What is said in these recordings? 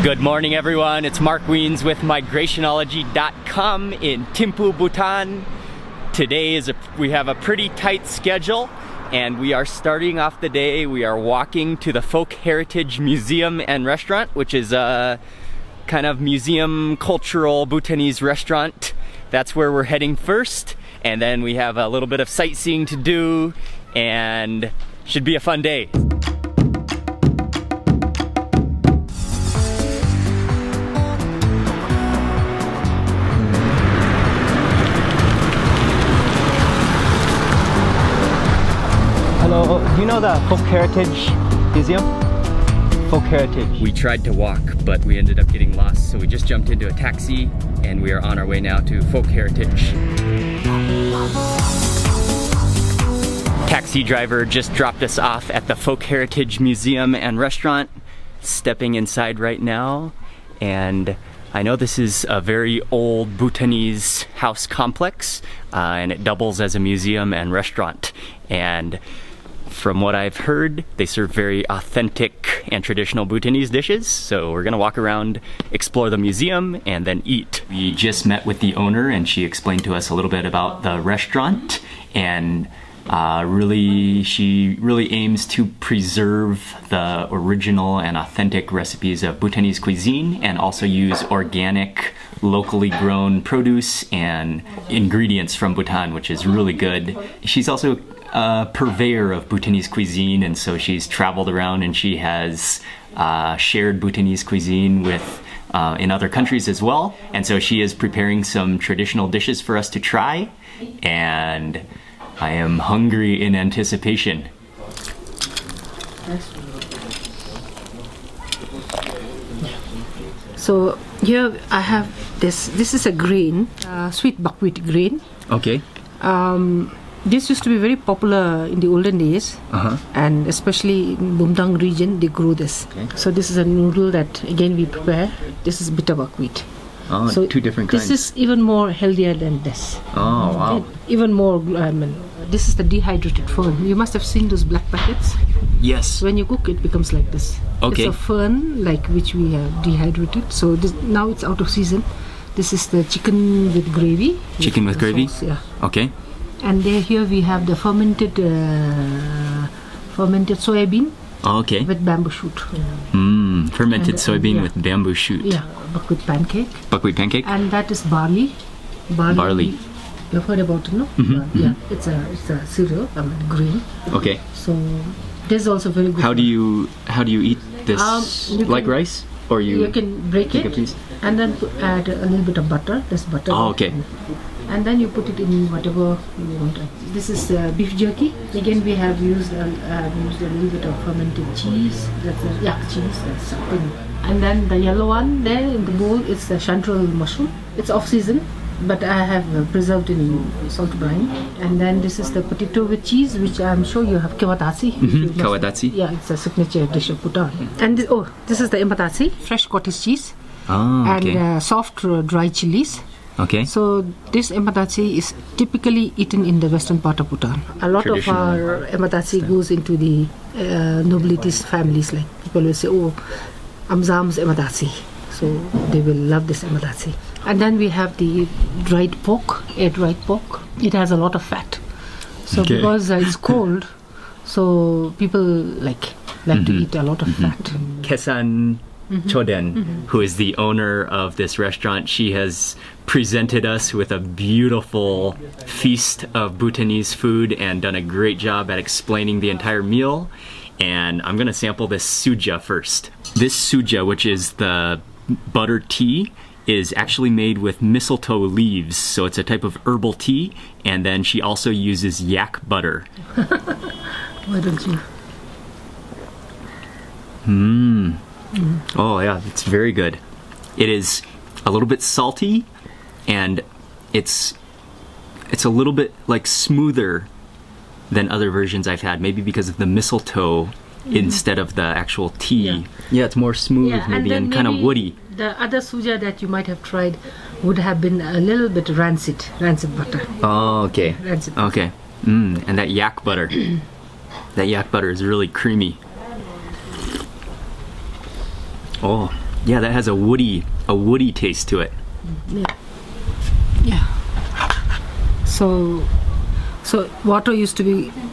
Good morning, everyone. It's Mark Weens with Migrationology.com in Thimphu, Bhutan. Today we have a pretty tight schedule, and we are starting off the day. We are walking to the Folk Heritage Museum and Restaurant, which is a kind of museum cultural Bhutanese restaurant. That's where we're heading first, and then we have a little bit of sightseeing to do, and should be a fun day. Hello, do you know the Folk Heritage Museum? Folk Heritage. We tried to walk, but we ended up getting lost, so we just jumped into a taxi, and we are on our way now to Folk Heritage. Taxi driver just dropped us off at the Folk Heritage Museum and Restaurant. Stepping inside right now, and I know this is a very old Bhutanese house complex, and it doubles as a museum and restaurant. And from what I've heard, they serve very authentic and traditional Bhutanese dishes. So we're gonna walk around, explore the museum, and then eat. We just met with the owner, and she explained to us a little bit about the restaurant, and she really aims to preserve the original and authentic recipes of Bhutanese cuisine, and also use organic, locally grown produce and ingredients from Bhutan, which is really good. She's also a purveyor of Bhutanese cuisine, and so she's traveled around and she has shared Bhutanese cuisine with in other countries as well. And so she is preparing some traditional dishes for us to try, and I am hungry in anticipation. So here I have this is a grain, sweet buckwheat grain. Okay. This used to be very popular in the olden days, and especially in Bumtang region they grow this. Okay. So this is a noodle that again we prepare. This is bitter buckwheat. Oh, so two different kinds. This is even more healthier than this. Oh, wow. Okay. Even more, this is the dehydrated fern. You must have seen those black packets. Yes. When you cook, it becomes like this. Okay. It's a fern, like which we have dehydrated. So now it's out of season. This is the chicken with gravy. Chicken with gravy? Sauce, yeah. Okay. And here we have the fermented soybean. Okay. With bamboo shoot. Fermented soybean with bamboo shoot. Yeah, buckwheat pancake. Buckwheat pancake. And that is barley. Barley. You've heard about it, no? Yeah, it's a cereal, grain. Okay. So this is also very good. How do you eat this? Like rice, or you can break it, and then add a little bit of butter. There's butter. Oh, okay. And then you put it in whatever you want. This is beef jerky. Again, we have used a little bit of fermented cheese. That's cheese. That's something. And then the yellow one there in the bowl is the chanterelle mushroom. It's off season, but I have preserved in salt brine. And then this is the potato with cheese, which I'm sure you have kawatatsi. Kawatatsi. Yeah, it's a signature dish of Bhutan. And this is the imatasi, fresh cottage cheese. Oh, okay. And soft dry chilies. Okay. So this ematasi is typically eaten in the western part of Bhutan. A lot of our ematasi goes into the nobilities families. Like people will say, "Oh, Amzam's ematasi," so they will love this ematasi. And then we have the dried pork, air-dried pork. It has a lot of fat. So because it's cold, so people like to eat a lot of fat. Kesang Choden, who is the owner of this restaurant, she has presented us with a beautiful feast of Bhutanese food and done a great job at explaining the entire meal. And I'm gonna sample this suja first. This suja, which is the butter tea, is actually made with mistletoe leaves, so it's a type of herbal tea. And then she also uses yak butter. Why don't you? Oh yeah, it's very good. It is a little bit salty, and it's a little bit like smoother than other versions I've had, maybe because of the mistletoe instead of the actual tea. Yeah, it's more smooth, and kind of woody. The other suja that you might have tried would have been a little bit rancid butter. Oh, okay. Rancid. Okay. And that yak butter. That yak butter is really creamy. Oh, Yeah, that has a woody taste to it. Yeah. So water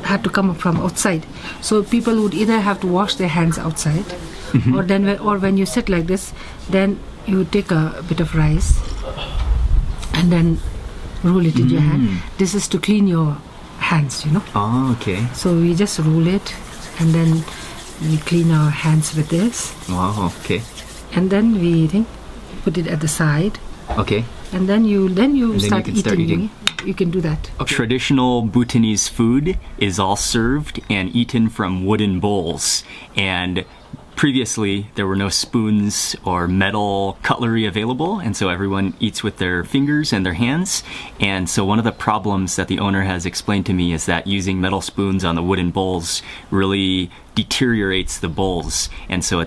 had to come up from outside. So people would either have to wash their hands outside, or when you sit like this, then you take a bit of rice and then roll it in your hand. This is to clean your hands, Oh, okay. So we just roll it and then we clean our hands with this. Wow, okay. And then we put it at the side. Okay. And then you start can start eating. You can do that. Traditional Bhutanese food is all served and eaten from wooden bowls. And previously, there were no spoons or metal cutlery available, and so everyone eats with their fingers and their hands. And so one of the problems that the owner has explained to me is that using metal spoons on the wooden bowls really deteriorates the bowls. And so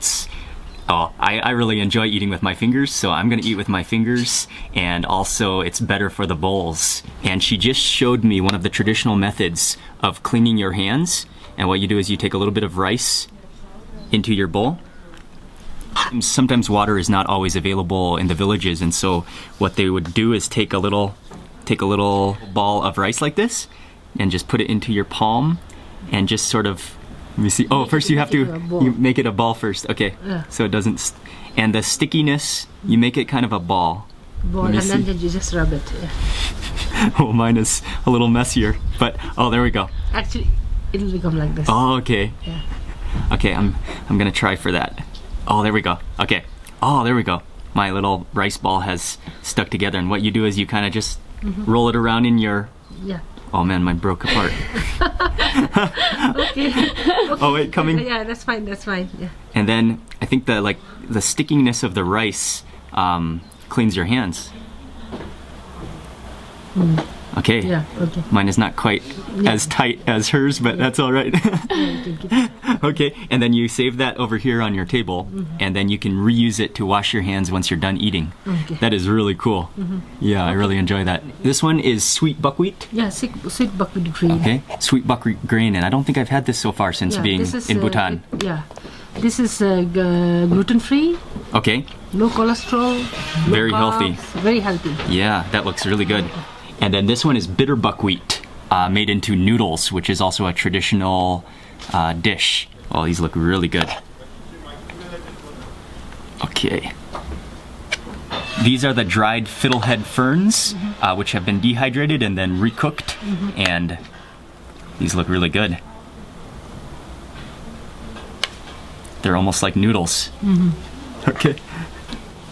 I really enjoy eating with my fingers, so I'm going to eat with my fingers, and also it's better for the bowls. And she just showed me one of the traditional methods of cleaning your hands. And what you do is you take a little bit of rice into your bowl. Sometimes water is not always available in the villages, and so what they would do is take a little ball of rice like this and just put it into your palm and just sort of, let me see. Oh, first you have to make it a ball first. Okay. Yeah. So it doesn't and the stickiness, you make it kind of a ball. And then you just rub it. Yeah. Oh, mine is a little messier, but there we go. Actually, it'll become like this. Oh, okay. Yeah. Okay, I'm gonna try for that. Oh, there we go. Okay. Oh, there we go. My little rice ball has stuck together, and what you do is you kind of just roll it around in your. Yeah. Oh man, mine broke apart. Okay. Oh wait, coming. Yeah, that's fine. Yeah. And then I think the stickiness of the rice cleans your hands. Okay. Yeah. Okay. Mine is not quite as tight as hers, but that's all right. Okay, and then you save that over here on your table, and then you can reuse it to wash your hands once you're done eating. Okay. That is really cool. Yeah, I really enjoy that. This one is sweet buckwheat. Yeah, sweet buckwheat grain. Okay, sweet buckwheat grain, and I don't think I've had this so far since being in Bhutan. This is gluten-free. Okay. Low cholesterol. Very low healthy. carbs, very healthy. Yeah, that looks really good. And then this one is bitter buckwheat, made into noodles, which is also a traditional dish. Oh, these look really good. Okay. These are the dried fiddlehead ferns, which have been dehydrated and then recooked, and these look really good. They're almost like noodles. Okay.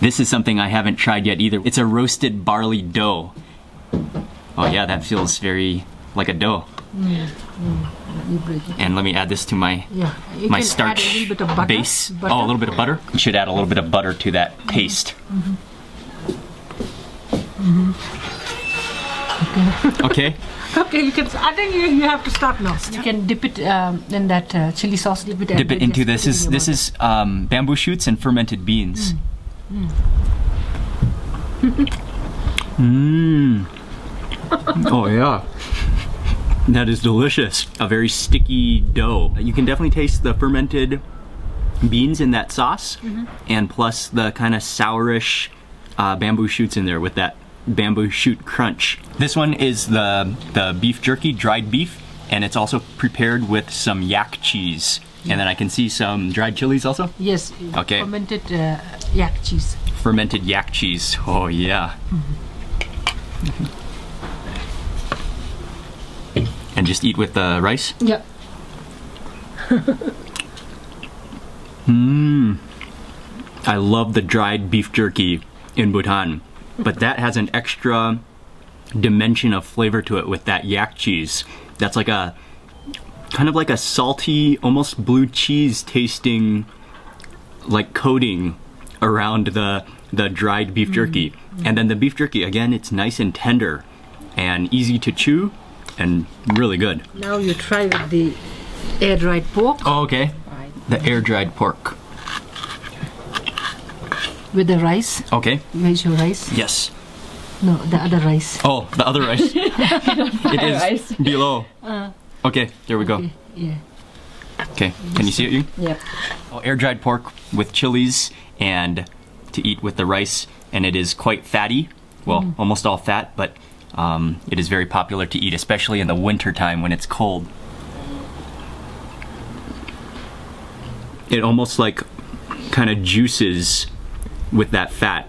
This is something I haven't tried yet either. It's a roasted barley dough. Oh yeah, that feels very like a dough. You break it. And let me add this to my my starch add a little bit of butter, base. Oh, a little bit of butter? You should add a little bit of butter to that paste. Okay. Okay, you can. I think you have to start now. You can dip it in that chili sauce. Dip it Into this. This is bamboo shoots and fermented beans. Oh yeah. That is delicious. A very sticky dough. You can definitely taste the fermented beans in that sauce, and plus the kind of sourish bamboo shoots in there with that bamboo shoot crunch. This one is the beef jerky, dried beef, and it's also prepared with some yak cheese. And then I can see some dried chilies also? Yes. Okay. Fermented yak cheese. Fermented yak cheese. Oh yeah. And just eat with the rice? Yeah. I love the dried beef jerky in Bhutan, but that has an extra dimension of flavor to it with that yak cheese. That's like a kind of like a salty, almost blue cheese tasting like coating around the dried beef jerky. And then the beef jerky, again, it's nice and tender and easy to chew and really good. Now you try with the air-dried pork. Oh, okay. The air-dried pork. With the rice. Okay. Where's your rice? Yes. No, the other rice. Oh, the other rice. It is below. Okay, there we go. Okay, yeah. Okay, can you see it, Ying? Yeah. Oh, air-dried pork with chilies and to eat with the rice, and it is quite fatty. Well, almost all fat, but it is very popular to eat, especially in the winter time when it's cold. It almost like kind of juices with that fat,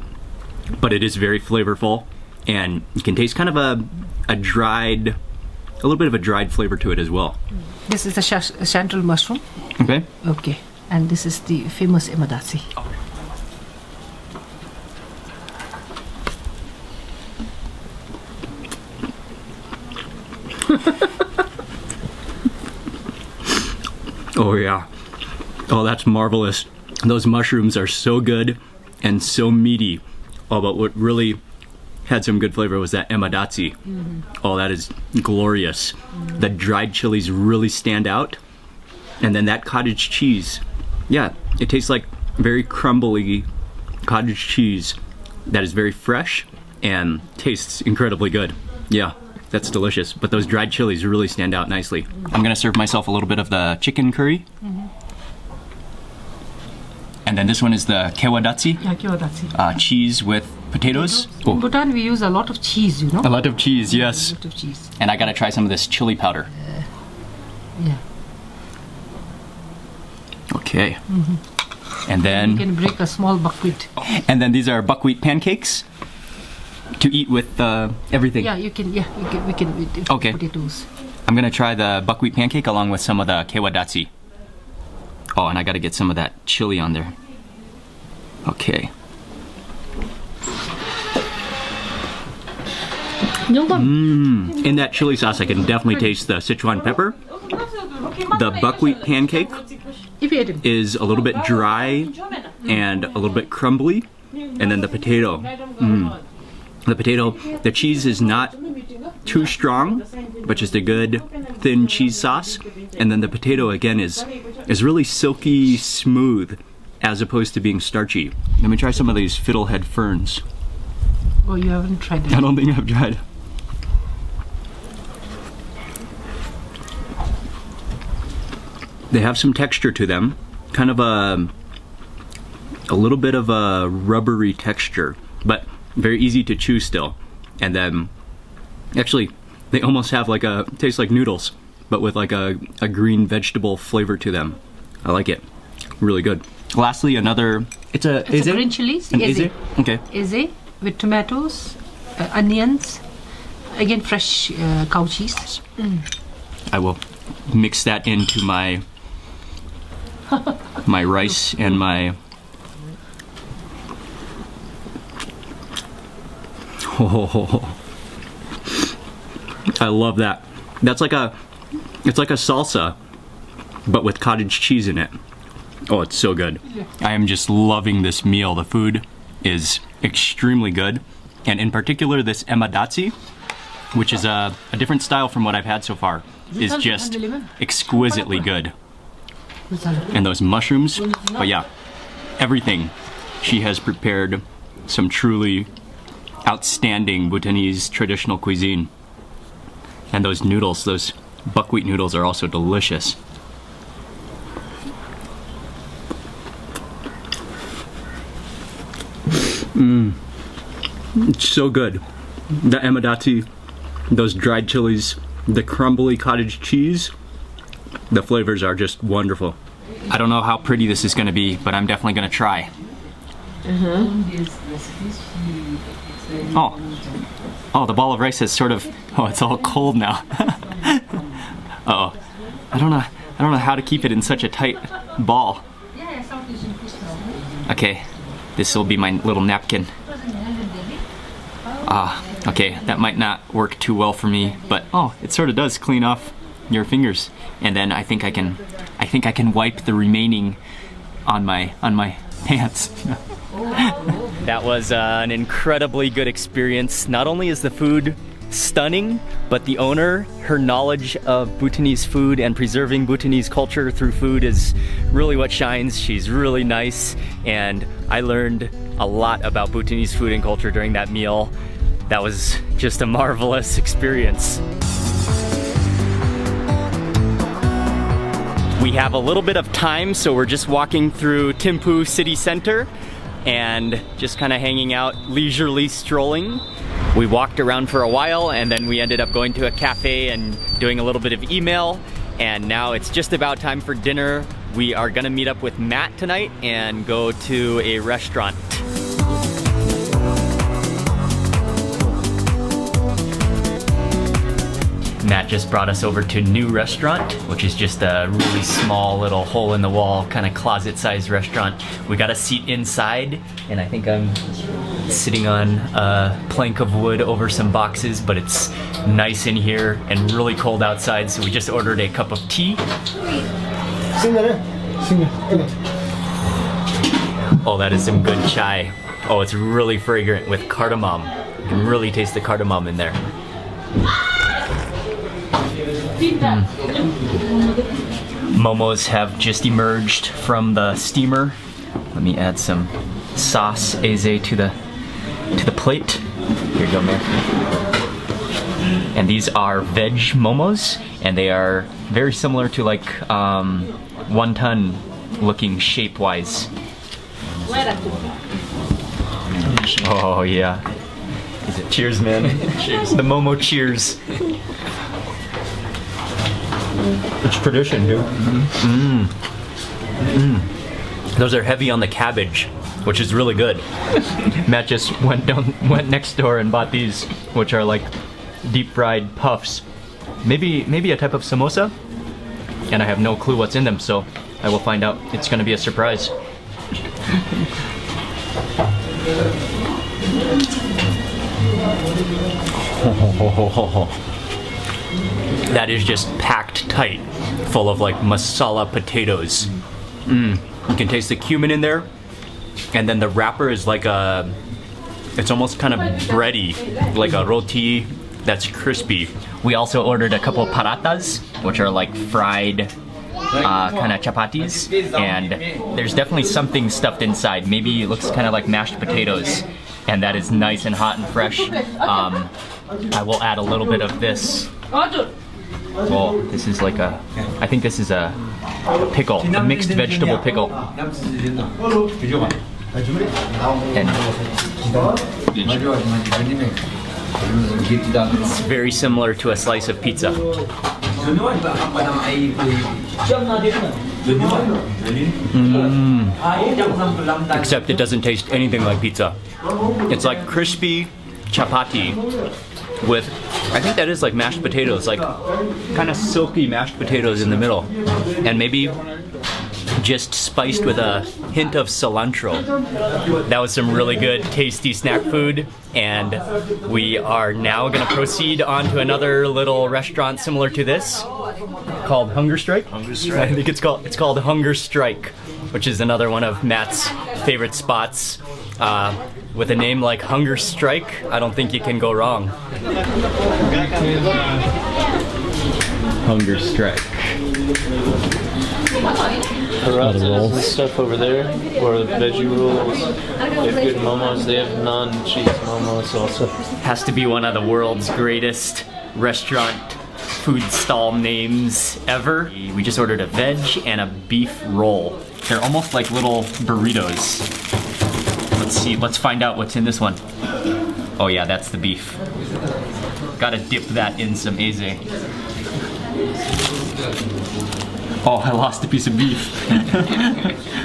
but it is very flavorful, and you can taste kind of a little bit of a dried flavor to it as well. This is the chanterelle mushroom. Okay. Okay. And this is the famous emadasi. Oh yeah. Oh, that's marvelous. Those mushrooms are so good and so meaty. Oh, but what really had some good flavor was that emadasi. Oh, that is glorious. The dried chilies really stand out. And then that cottage cheese. Yeah, it tastes like very crumbly cottage cheese that is very fresh and tastes incredibly good. Yeah, that's delicious. But those dried chilies really stand out nicely. I'm gonna serve myself a little bit of the chicken curry. And then this one is the kewadatsi. Yeah, kewadatsi. Cheese with potatoes. In Bhutan, we use a lot of cheese, you know. A lot of cheese, yes. A lot of cheese. And I gotta try some of this chili powder. Yeah. Okay. And then You can break a small buckwheat. and then these are buckwheat pancakes to eat with everything. Yeah, you can. Yeah, we can with Okay. potatoes. I'm gonna try the buckwheat pancake along with some of the kewadatsi. Oh, and I gotta get some of that chili on there. Okay. In that chili sauce, I can definitely taste the Sichuan pepper. The buckwheat pancake is a little bit dry and a little bit crumbly. And then the potato. The cheese is not too strong, but just a good thin cheese sauce. And then the potato again is really silky smooth as opposed to being starchy. Let me try some of these fiddlehead ferns. Oh, you haven't tried I it. don't think I've tried. They have some texture to them, kind of a little bit of a rubbery texture, but very easy to chew still. And then, actually, they almost have taste like noodles, but with like a green vegetable flavor to them. I like it. Really good. Lastly, it's a green chilies. An eze? Okay. Eze with tomatoes, onions, again fresh cow cheese. I will mix that into my rice and my I love that. It's like a salsa, but with cottage cheese in it. Oh, it's so good. I am just loving this meal. The food is extremely good, and in particular this emadasi, which is a different style from what I've had so far, is just exquisitely good. And those mushrooms, but yeah, everything. She has prepared some truly outstanding Bhutanese traditional cuisine. And those noodles, those buckwheat noodles are also delicious. It's so good. The emadati, those dried chilies, the crumbly cottage cheese, the flavors are just wonderful. I don't know how pretty this is going to be, but I'm definitely going to try. Oh, the ball of rice is it's all cold now. Uh-oh. I don't know how to keep it in such a tight ball. Okay, this will be my little napkin. Okay, that might not work too well for me, but it sort of does clean off your fingers. And then I think I can wipe the remaining on my pants. That was an incredibly good experience. Not only is the food stunning, but the owner, her knowledge of Bhutanese food and preserving Bhutanese culture through food is really what shines. She's really nice, and I learned a lot about Bhutanese food and culture during that meal. That was just a marvelous experience. We have a little bit of time, so we're just walking through Thimphu city center. and just kind of hanging out, leisurely strolling. We walked around for a while and then we ended up going to a cafe and doing a little bit of email, and now it's just about time for dinner. We are gonna meet up with Matt tonight and go to a restaurant. Matt just brought us over to a new restaurant, which is just a really small little hole in the wall, kind of closet-sized restaurant. We got a seat inside, and I think I'm sitting on a plank of wood over some boxes, but it's nice in here and really cold outside, so we just ordered a cup of tea. Oh, that is some good chai. Oh, it's really fragrant with cardamom. You can really taste the cardamom in there. Momos have just emerged from the steamer. Let me add some sauce eze to the plate. Here you go, man. And these are veg momos, and they are very similar to like wonton looking shape-wise. Oh yeah. Cheers, man. Cheers. The momo cheers. It's tradition, dude. Those are heavy on the cabbage, which is really good. Matt just went next door and bought these, which are like deep fried puffs. Maybe a type of samosa, and I have no clue what's in them, so I will find out. It's gonna be a surprise. That is just packed tight, full of like masala potatoes. You can taste the cumin in there, and then the wrapper is like it's almost kind of bready, like a roti that's crispy. We also ordered a couple of paratas, which are like fried kind of chapatis, and there's definitely something stuffed inside. Maybe it looks kind of like mashed potatoes, and that is nice and hot and fresh. I will add a little bit of this. Well, this is like I think this is a pickle, a mixed vegetable pickle. And it's very similar to a slice of pizza. Except it doesn't taste anything like pizza. It's like crispy chapati with, I think that is like mashed potatoes, like kind of silky mashed potatoes in the middle, and maybe just spiced with a hint of cilantro. That was some really good, tasty snack food, and we are now going to proceed on to another little restaurant similar to this, called Hunger Strike. Hunger Strike. I think it's called Hunger Strike, which is another one of Matt's favorite spots. With a name like Hunger Strike, I don't think you can go wrong. Hunger Strike. Paratas and stuff over there, or veggie rolls. They have good momos. They have non-cheese momos also. Has to be one of the world's greatest restaurant food stall names ever. We just ordered a veg and a beef roll. They're almost like little burritos. Let's see, let's find out what's in this one. Oh yeah, that's the beef. Gotta dip that in some eze. Oh, I lost a piece of beef.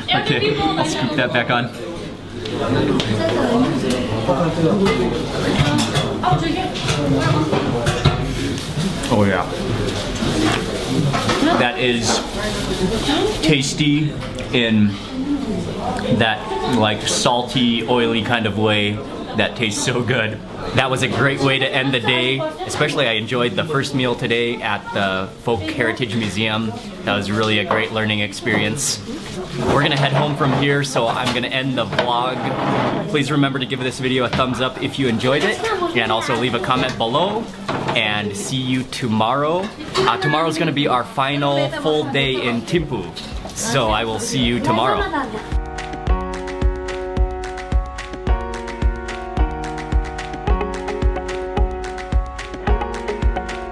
Okay, I'll scoop that back on. Oh yeah. That is tasty in that like salty, oily kind of way that tastes so good. That was a great way to end the day. Especially I enjoyed the first meal today at the Folk Heritage Museum. That was really a great learning experience. We're gonna head home from here, so I'm gonna end the vlog. Please remember to give this video a thumbs up if you enjoyed it, and also leave a comment below, and see you tomorrow. Tomorrow's gonna be our final full day in Thimphu, so I will see you tomorrow.